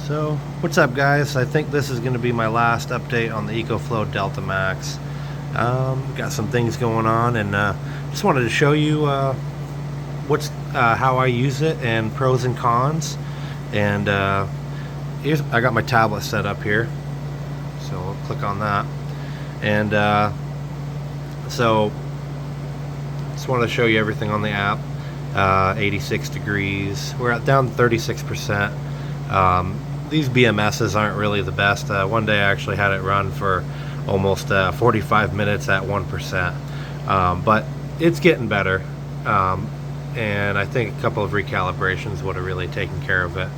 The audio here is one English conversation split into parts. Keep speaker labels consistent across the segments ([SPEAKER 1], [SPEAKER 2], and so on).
[SPEAKER 1] So, what's up guys? I think this is going to be my last update on the EcoFlow Delta Max. Got some things going on, and just wanted to show you how I use it and pros and cons. And I got my tablet set up here, so I'll click on that. And so just wanted to show you everything on the app. 86 degrees. We're down 36%. These BMSs aren't really the best. One day I actually had it run for almost 45 minutes at 1%, but it's getting better, and I think a couple of recalibrations would have really taken care of it.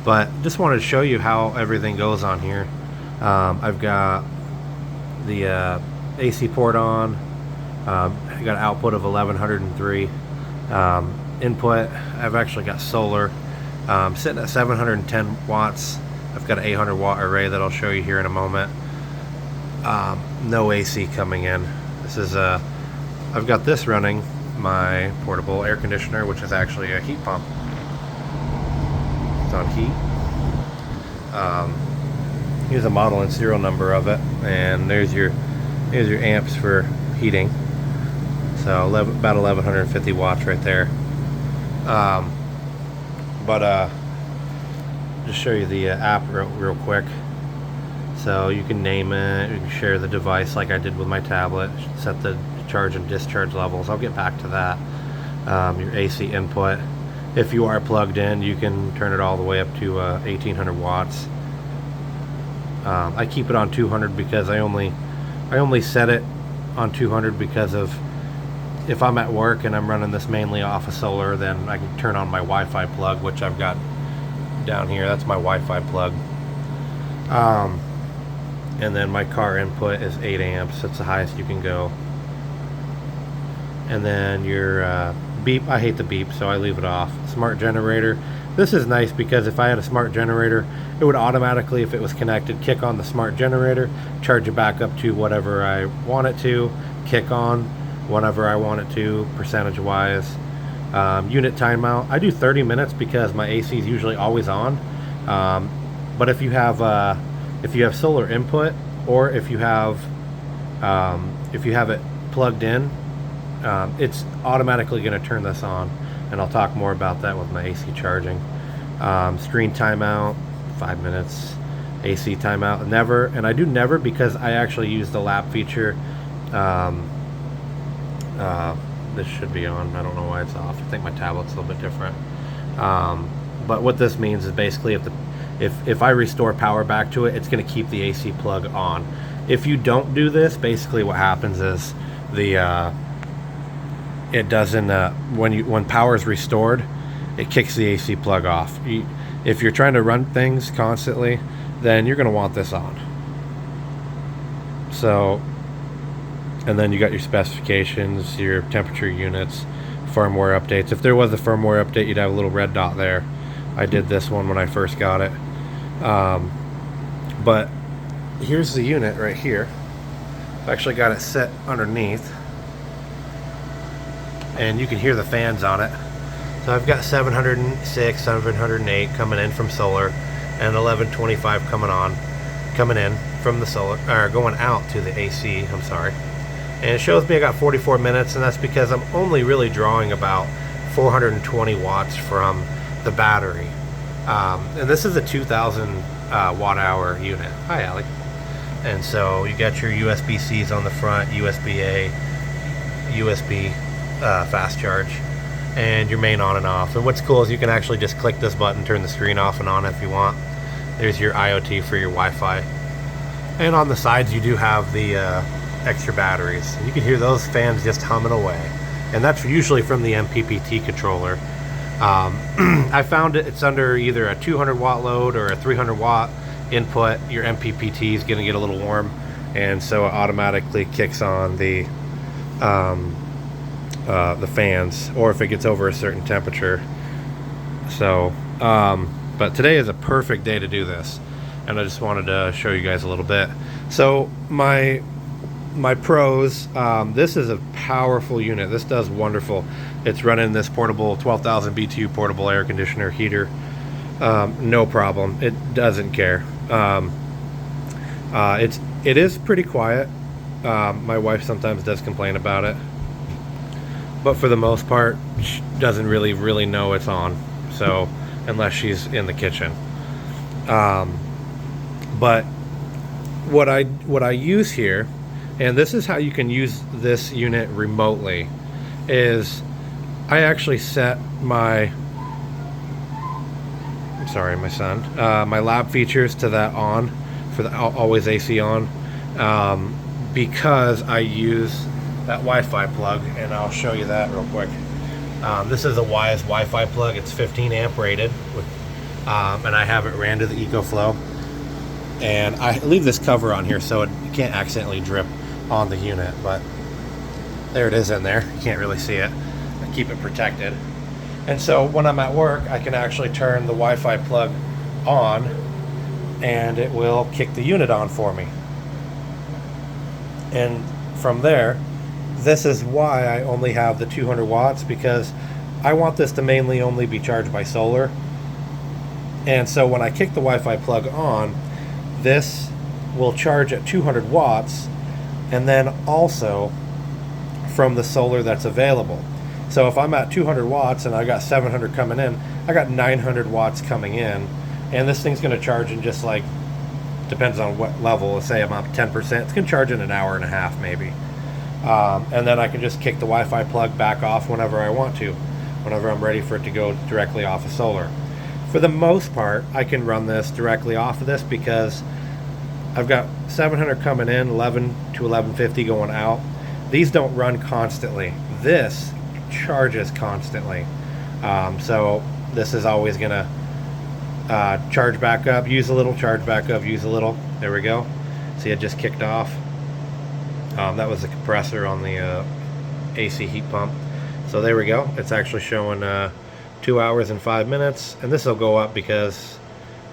[SPEAKER 1] But just wanted to show you how everything goes on here. I've got the AC port on. I got an output of 1103. Input, I've actually got solar. Sitting at 710 watts. I've got an 800 watt array that I'll show you here in a moment. No AC coming in. This is I've got this running my portable air conditioner, which is actually a heat pump. It's on heat. Here's a model and serial number of it, and here's your amps for heating. So about 1150 watts right there. Just show you the app real quick. So you can name it, you can share the device like I did with my tablet, set the charge and discharge levels. I'll get back to that. Your AC input, if you are plugged in, you can turn it all the way up to 1800 watts. I keep it on 200 because I only set it on 200 because of if I'm at work and I'm running this mainly off of solar, then I can turn on my Wi-Fi plug, which I've got down here. That's my Wi-Fi plug. And then my car input is 8 amps. That's the highest you can go. And then your beep, I hate the beep, so I leave it off. Smart generator. This is nice because if I had a smart generator, it would automatically, if it was connected, kick on the smart generator, charge it back up to whatever I want it to, kick on whenever I want it to, percentage wise. Unit timeout, I do 30 minutes because my AC is usually always on. But if you have solar input, or if you have it plugged in, it's automatically going to turn this on, and I'll talk more about that with my AC charging. Screen timeout, 5 minutes. AC timeout, never, and I do never because I actually use the lap feature. This should be on. I don't know why it's off. I think my tablet's a little bit different. But what this means is basically if I restore power back to it, it's going to keep the AC plug on. If you don't do this, basically what happens is it doesn't when power is restored, it kicks the AC plug off. If you're trying to run things constantly, then you're going to want this on. So, and then you got your specifications, your temperature units, firmware updates. If there was a firmware update, you'd have a little red dot there. I did this one when I first got it. But here's the unit right here. I've actually got it set underneath, and you can hear the fans on it. So I've got 706, 708 coming in from solar, and 1125 coming in from the solar, or going out to the AC, I'm sorry. And it shows me I got 44 minutes, and that's because I'm only really drawing about 420 watts from the battery. And this is a 2000 watt hour unit. Hi, Allie. And so you got your USB-Cs on the front, USB-A, USB fast charge, and your main on and off. And what's cool is you can actually just click this button, turn the screen off and on if you want. There's your IoT for your Wi-Fi. And on the sides you do have the extra batteries. And you can hear those fans just humming away. And that's usually from the MPPT controller. I found it's under either a 200 watt load or a 300 watt input. Your MPPT is going to get a little warm, and so it automatically kicks on the fans, or if it gets over a certain temperature. So but today is a perfect day to do this, and I just wanted to show you guys a little bit. So my pros, this is a powerful unit. This does wonderful. It's running this portable 12,000 BTU portable air conditioner heater. no problem. It doesn't care. It is pretty quiet. My wife sometimes does complain about it, but for the most part, she doesn't really know it's on. So unless she's in the kitchen, but what I use here, and this is how you can use this unit remotely, is I actually set my my son, my lab features to that on, for the always AC on, because I use that Wi-Fi plug, and I'll show you that real quick. This is a Wyze Wi-Fi plug. It's 15 amp rated, and I have it ran to the EcoFlow, and I leave this cover on here so it can't accidentally drip on the unit, but there it is in there. You can't really see it. I keep it protected. And so when I'm at work, I can actually turn the Wi-Fi plug on, and it will kick the unit on for me. And from there, this is why I only have the 200 watts, because I want this to mainly only be charged by solar. And so when I kick the Wi-Fi plug on, this will charge at 200 watts, and then also from the solar that's available. So if I'm at 200 watts and I got 700 coming in, I got 900 watts coming in, and this thing's going to charge in just like, depends on what level. Let's say I'm up 10%, it's going to charge in an hour and a half maybe. And then I can just kick the Wi-Fi plug back off whenever I want to, whenever I'm ready for it to go directly off of solar. For the most part, I can run this directly off of this because I've got 700 coming in, 11 to 1150 going out. These don't run constantly. This charges constantly. So this is always gonna charge back up, use a little, charge back up, use a little. There we go. See, it just kicked off. That was the compressor on the AC heat pump. So there we go. It's actually showing 2 hours and 5 minutes, and this will go up because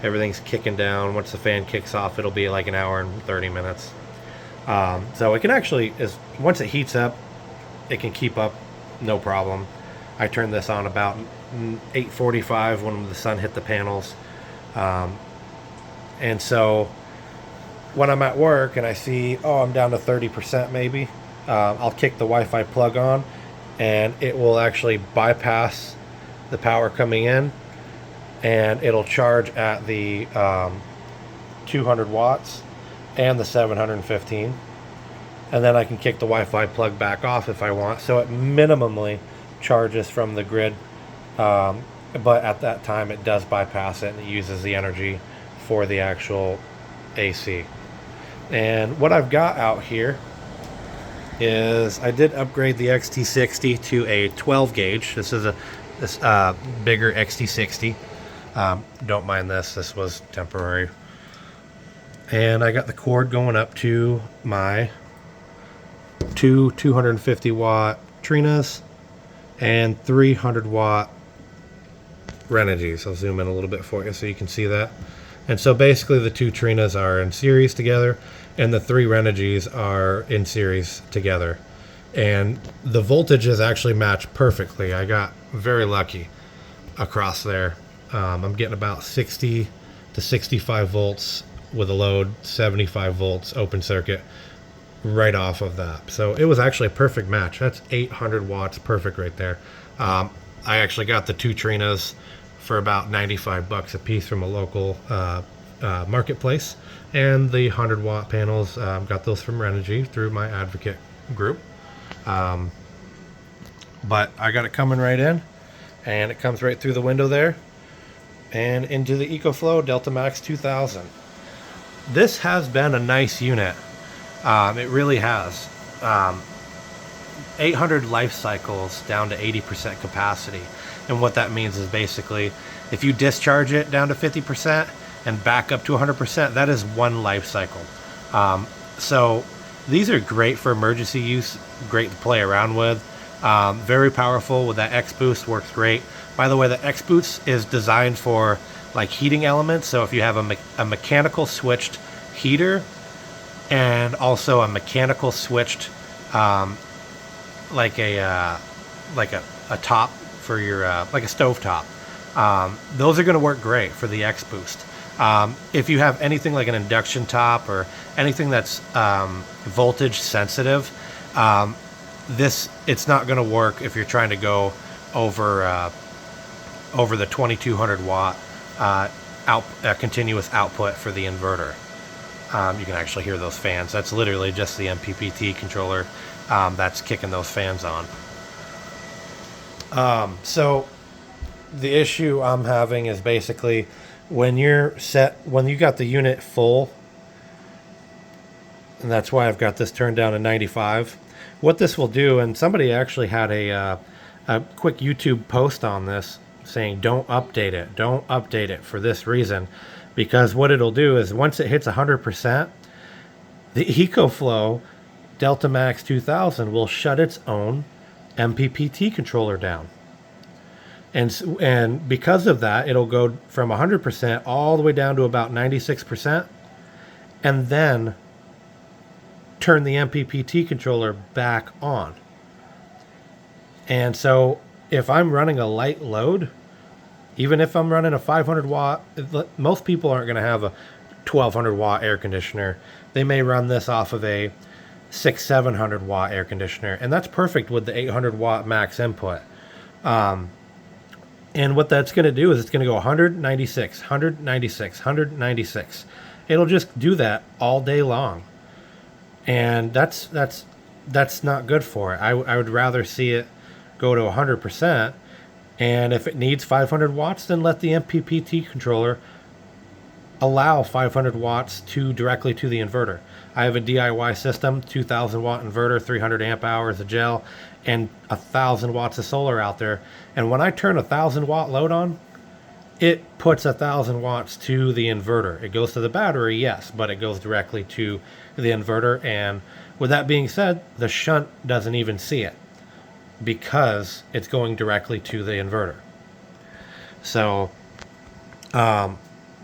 [SPEAKER 1] everything's kicking down. Once the fan kicks off, it'll be like an hour and 30 minutes. So it can actually, once it heats up, it can keep up no problem. I turned this on about 8:45 when the sun hit the panels, and so when I'm at work and I see, oh, I'm down to 30% maybe, I'll kick the Wi-Fi plug on, and it will actually bypass the power coming in, and it'll charge at the 200 watts and the 715, and then I can kick the Wi-Fi plug back off if I want. So it minimally charges from the grid, but at that time it does bypass it and it uses the energy for the actual AC. And what I've got out here is I did upgrade the XT60 to a 12 gauge. This is a bigger XT60. Don't mind this. This was temporary. And I got the cord going up to my two 250 watt Trinas and 300 watt Renegys. I'll zoom in a little bit for you so you can see that. And so basically the two Trinas are in series together, and the three Renegys are in series together. And the voltages actually match perfectly. I got very lucky across there. I'm getting about 60 to 65 volts with a load, 75 volts open circuit right off of that. So it was actually a perfect match. That's 800 watts, perfect right there. I actually got the two Trinas for about 95 bucks a piece from a local marketplace, and the 100 watt panels, got those from Renogy through my advocate group. But I got it coming right in, and it comes right through the window there and into the EcoFlow Delta Max 2000. This has been a nice unit. It really has. 800 life cycles down to 80% capacity. And what that means is basically if you discharge it down to 50% and back up to 100%, that is one life cycle. So these are great for emergency use, great to play around with. Very powerful with that X Boost, works great. By the way, the X Boost is designed for like heating elements. So if you have a mechanical switched heater and also a mechanical switched like a top for your like a stove top. Those are going to work great for the X Boost. If you have anything like an induction top or anything that's voltage sensitive, it's not going to work if you're trying to go over the 2200 watt continuous output for the inverter. You can actually hear those fans. That's literally just the MPPT controller that's kicking those fans on. So the issue I'm having is basically when you got the unit full, and that's why I've got this turned down to 95. What this will do, and somebody actually had a quick YouTube post on this saying don't update it for this reason, because what it'll do is once it hits 100%, the EcoFlow Delta Max 2000 will shut its own MPPT controller down. And because of that, it'll go from 100% all the way down to about 96%, and then turn the MPPT controller back on. And so if I'm running a light load, even if I'm running a 500 watt, most people aren't going to have a 1200 watt air conditioner. They may run this off of a 700 watt air conditioner, and that's perfect with the 800 watt max input. And what that's going to do is it's going to go 196, 196, 196. It'll just do that all day long. And that's not good for it. I would rather see it go to 100%. And if it needs 500 watts, then let the MPPT controller allow 500 watts directly to the inverter. I have a DIY system, 2000 watt inverter, 300 amp hours of gel, and 1000 watts of solar out there. And when I turn a 1000 watt load on, it puts 1000 watts to the inverter. It goes to the battery, yes, but it goes directly to the inverter. And with that being said, the shunt doesn't even see it because it's going directly to the inverter. So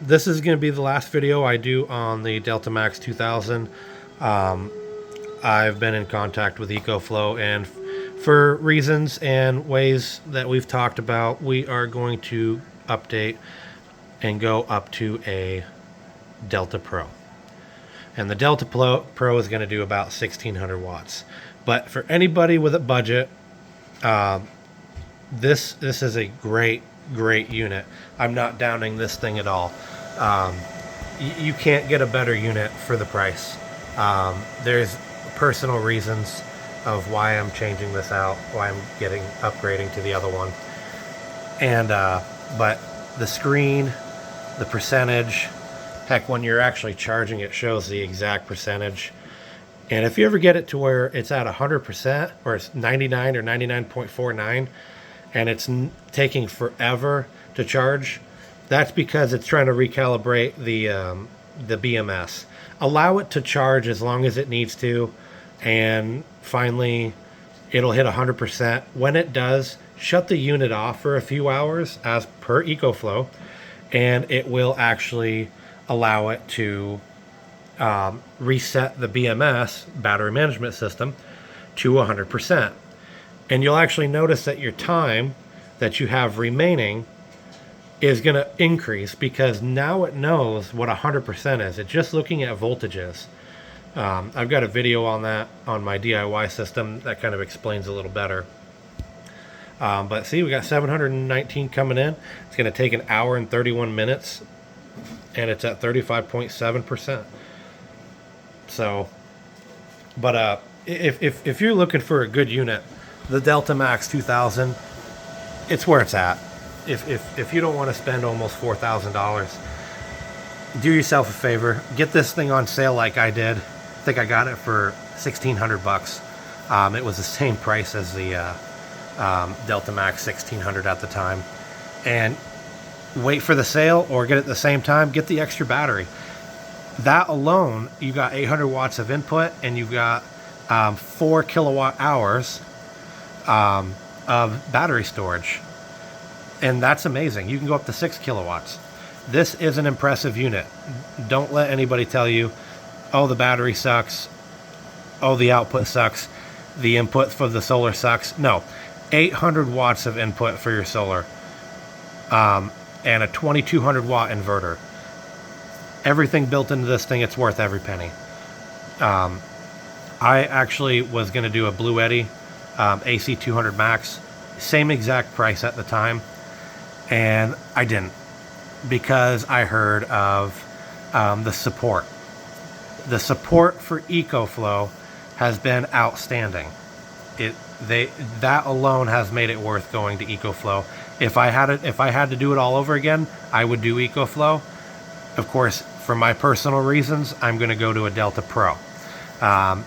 [SPEAKER 1] this is going to be the last video I do on the Delta Max 2000. I've been in contact with EcoFlow, and for reasons and ways that we've talked about, we are going to update and go up to a Delta Pro. And the Delta Pro is going to do about 1600 watts. But for anybody with a budget, this is a great unit. I'm not downing this thing at all. You can't get a better unit for the price. There's personal reasons of why I'm changing this out, why I'm upgrading to the other one. And but the screen, the percentage, heck, when you're actually charging, it shows the exact percentage. And if you ever get it to where it's at 100%, or it's 99 or 99.49, and it's taking forever to charge, that's because it's trying to recalibrate the BMS. Allow it to charge as long as it needs to, and finally it'll hit 100%. When it does, shut the unit off for a few hours as per EcoFlow, and it will actually allow it to reset the BMS, battery management system, to 100%. And you'll actually notice that your time that you have remaining is going to increase, because now it knows what 100% is. It's just looking at voltages. I've got a video on that on my DIY system that kind of explains a little better. But see, we got 719 coming in. It's going to take an hour and 31 minutes, and it's at 35.7%. So, but if you're looking for a good unit, the Delta Max 2000, it's where it's at. If you don't want to spend almost $4,000, do yourself a favor, get this thing on sale like I did. I think I got it for $1,600. It was the same price as the Delta Max 1600 at the time. And wait for the sale, or get it at the same time, get the extra battery. That alone, you got 800 watts of input, and you've got 4 kilowatt hours of battery storage. And that's amazing. You can go up to 6 kilowatts. This is an impressive unit. Don't let anybody tell you, oh, the battery sucks, oh, the output sucks, the input for the solar sucks. No, 800 watts of input for your solar. and a 2200 watt inverter. Everything built into this thing, it's worth every penny. I actually was going to do a Bluetti AC 200 Max, same exact price at the time, and I didn't, because I heard of the support. The support for EcoFlow has been outstanding. That alone has made it worth going to EcoFlow. If I had to do it all over again, I would do EcoFlow. Of course, for my personal reasons, I'm going to go to a Delta Pro. I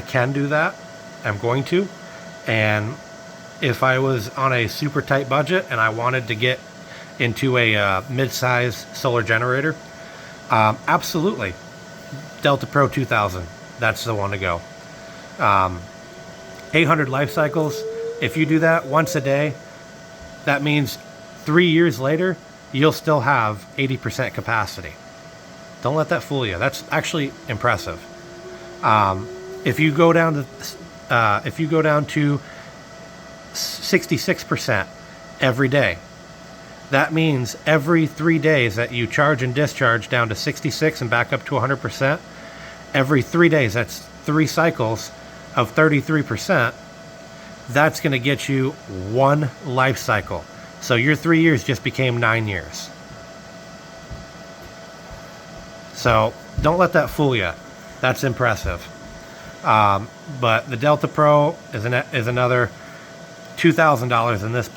[SPEAKER 1] can do that. I'm going to. And if I was on a super tight budget and I wanted to get into a mid-size solar generator, absolutely, Delta Pro 2000. That's the one to go. 800 life cycles. If you do that once a day, that means 3 years later, you'll still have 80% capacity. Don't let that fool you. That's actually impressive. If you go down to 66% every day, that means every 3 days that you charge and discharge down to 66 and back up to 100%, every 3 days, that's 3 cycles of 33%, that's going to get you 1 life cycle. So your 3 years just became 9 years. So don't let that fool you. That's impressive. But the Delta Pro is another $2,000 in this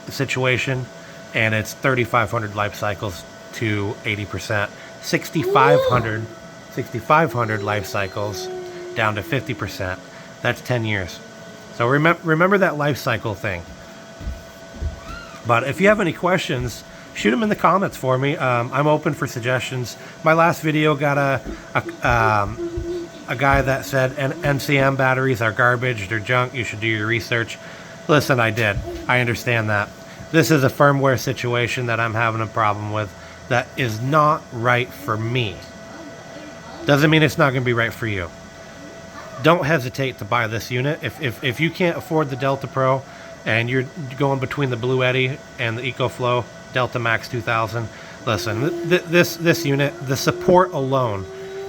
[SPEAKER 1] situation, and it's 3,500 life cycles to 80%. 6,500 life cycles down to 50%. That's 10 years. So remember that life cycle thing. But if you have any questions, shoot them in the comments for me. I'm open for suggestions. My last video got a guy that said NCM batteries are garbage, they're junk, you should do your research. Listen, I did. I understand that. This is a firmware situation that I'm having a problem with that is not right for me. Doesn't mean it's not going to be right for you. Don't hesitate to buy this unit. If you can't afford the Delta Pro and you're going between the Bluetti and the EcoFlow Delta Max 2000, listen, this unit, the support alone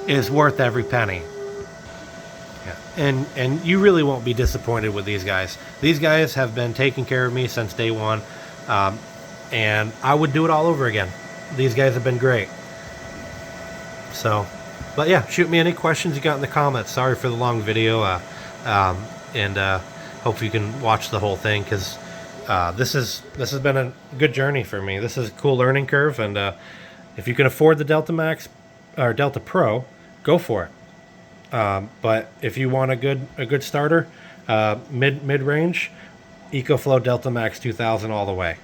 [SPEAKER 1] is worth every penny. Yeah. And you really won't be disappointed with these guys. These guys have been taking care of me since day one, and I would do it all over again. These guys have been great. So, but yeah, shoot me any questions you got in the comments. Sorry for the long video, and hope you can watch the whole thing, because this has been a good journey for me. This is a cool learning curve, and if you can afford the Delta Max or Delta Pro, go for it. But if you want a good starter, mid-range, EcoFlow Delta Max 2000 all the way.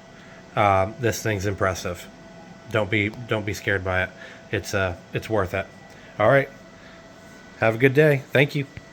[SPEAKER 1] This thing's impressive. Don't be scared by it. It's worth it. All right. Have a good day. Thank you.